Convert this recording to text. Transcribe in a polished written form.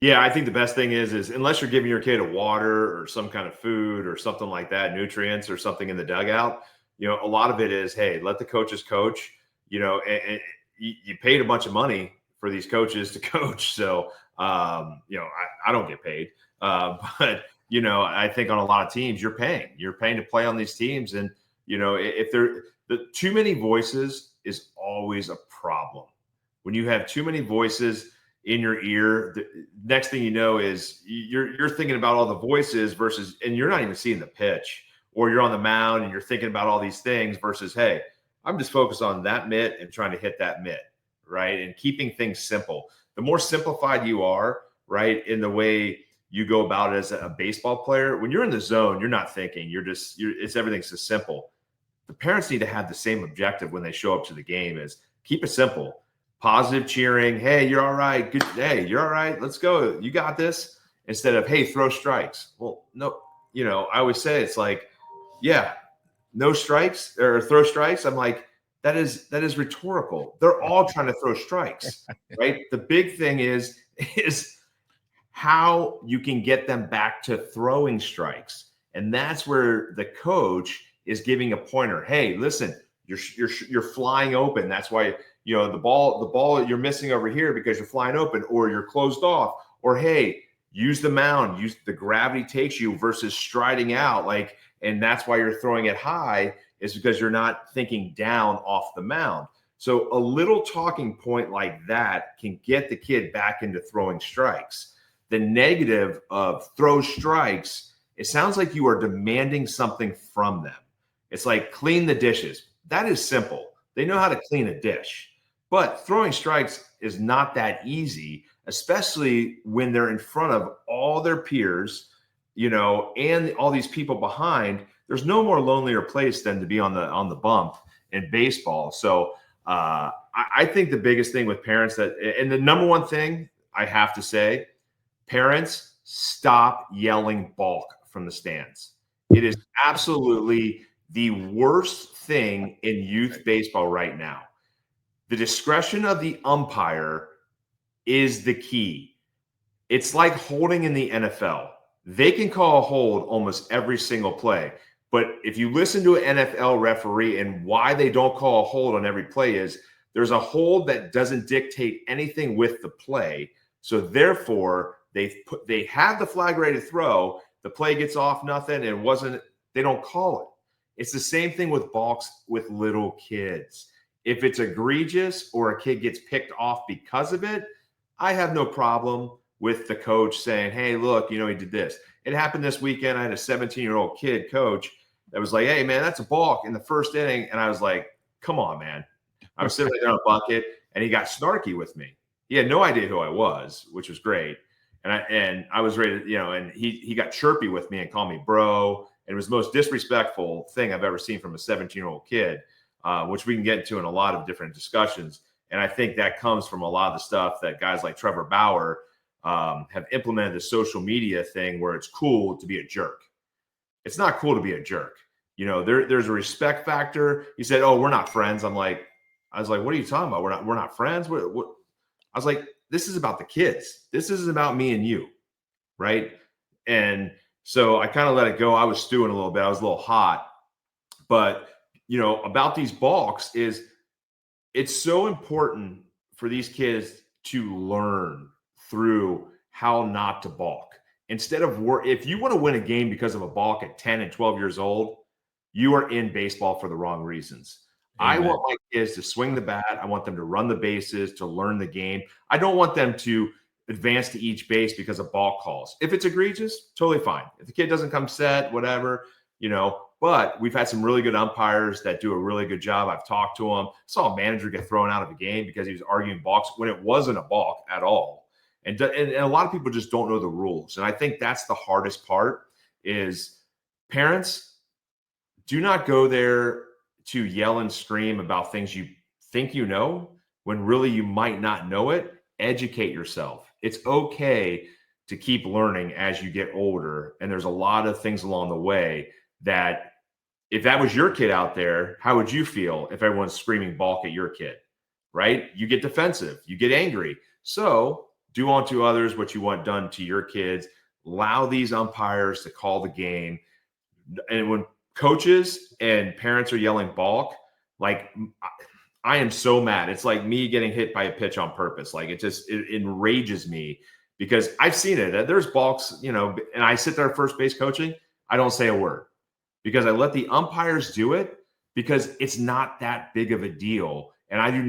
Yeah, I think the best thing is unless you're giving your kid a water or some kind of food or something like that, nutrients or something in the dugout, a lot of it is, hey, let the coaches coach, and you paid a bunch of money for these coaches to coach. So, I don't get paid. But, I think on a lot of teams, you're paying to play on these teams. And, if the too many voices is always a problem. When you have too many voices in your ear, the next thing you know is you're thinking about all the voices versus, and you're not even seeing the pitch, or you're on the mound and you're thinking about all these things versus, hey, I'm just focused on that mitt and trying to hit that mitt, right? And keeping things simple. The more simplified you are, right, in the way you go about it as a baseball player, when you're in the zone, you're not thinking. It's everything's so simple. The parents need to have the same objective when they show up to the game: is keep it simple. Positive cheering. Hey, you're all right. Good. Hey, you're all right. Let's go. You got this. Instead of, hey, throw strikes. Well, no, I always say it's like, yeah, no strikes or throw strikes. I'm like, that is rhetorical. They're all trying to throw strikes, right? The big thing is how you can get them back to throwing strikes. And that's where the coach is giving a pointer. Hey, listen, you're flying open. That's why the ball you're missing over here because you're flying open, or you're closed off, or hey, use the mound, use the gravity takes you versus striding out, and that's why you're throwing it high, is because you're not thinking down off the mound. So a little talking point like that can get the kid back into throwing strikes. The negative of throw strikes, it sounds like you are demanding something from them. It's like clean the dishes. That is simple. They know how to clean a dish. But throwing strikes is not that easy, especially when they're in front of all their peers, and all these people behind. There's no more lonelier place than to be on the bump in baseball. So I think the biggest thing with parents and the number one thing I have to say, parents, stop yelling balk from the stands. It is absolutely the worst thing in youth baseball right now. The discretion of the umpire is the key. It's like holding in the NFL. They can call a hold almost every single play. But if you listen to an NFL referee and why they don't call a hold on every play, is there's a hold that doesn't dictate anything with the play. So therefore, they have the flag ready to throw. The play gets off nothing and they don't call it. It's the same thing with balks with little kids. If it's egregious or a kid gets picked off because of it, I have no problem with the coach saying, hey, look, he did this. It happened this weekend. I had a 17-year-old kid coach that was like, hey, man, that's a balk in the first inning. And I was like, come on, man. I was sitting there on a bucket, and he got snarky with me. He had no idea who I was, which was great. And I was ready to, and he got chirpy with me and called me bro. And it was the most disrespectful thing I've ever seen from a 17-year-old kid, which we can get into in a lot of different discussions. And I think that comes from a lot of the stuff that guys like Trevor Bauer have implemented, the social media thing where it's cool to be a jerk. It's not cool to be a jerk. There's a respect factor. He said, oh, we're not friends. I was like, what are you talking about? We're not friends. What? I was like, this is about the kids. This isn't about me and you. Right. And so I kind of let it go. I was stewing a little bit. I was a little hot. But, about these balks is it's so important for these kids to learn through how not to balk. Instead of if you want to win a game because of a balk at 10 and 12 years old, you are in baseball for the wrong reasons. Amen. I want my kids to swing the bat. I want them to run the bases, to learn the game. I don't want them to advance to each base because of balk calls. If it's egregious, totally fine. If the kid doesn't come set, whatever, but we've had some really good umpires that do a really good job. I've talked to them. Saw a manager get thrown out of a game because he was arguing balks when it wasn't a balk at all. And a lot of people just don't know the rules. And I think that's the hardest part is parents, do not go there to yell and scream about things you think when really you might not know it. Educate yourself. It's okay to keep learning as you get older. And there's a lot of things along the way that if that was your kid out there, how would you feel if everyone's screaming balk at your kid, right? You get defensive, you get angry. So do unto others what you want done to your kids. Allow these umpires to call the game. And when coaches and parents are yelling balk, like I am so mad. It's like me getting hit by a pitch on purpose. Like it enrages me because I've seen it. There's balks, you know, and I sit there first base coaching. I don't say a word because I let the umpires do it because it's not that big of a deal. And I do not